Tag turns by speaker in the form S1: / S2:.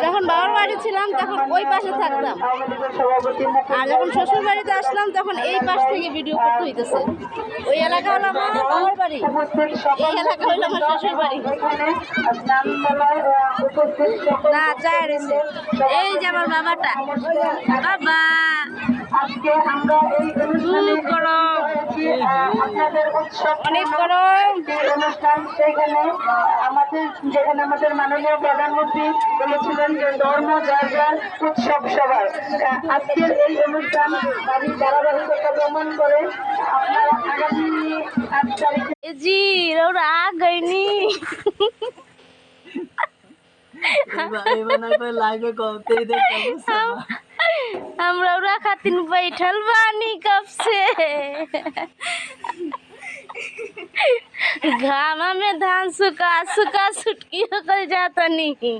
S1: যখন বাবার বাড়ি ছিলাম তখন ওই পাশে থাকতাম, আর যখন শ্বশুর বাড়িতে আসলাম তখন এই পাশ থেকে ভিডিও করতে হইতেছে। ওই এলাকা হলো আমার বাবার বাড়ি, এই এলাকা হইলো আমার শ্বশুর বাড়ি। না চায় রয়েছে, এই যে আমার বাবাটা, বাবা খুব গরম, অনেক গরম।
S2: যেখানে আমাদের মাননীয় প্রধানমন্ত্রী বলেছিলেন যে ধর্ম যার যার উৎসব সবার। আজকের এই অনুষ্ঠান বাড়ির ধারাবাহিকতা প্রমাণ করে আপনারা আগামী 8 তারিখে
S1: जी और आ गई नी हम रौरा खातिर बैठल बानी कब से। घामा में धान सुखा सुखा सुटकी होकर जाता नहीं।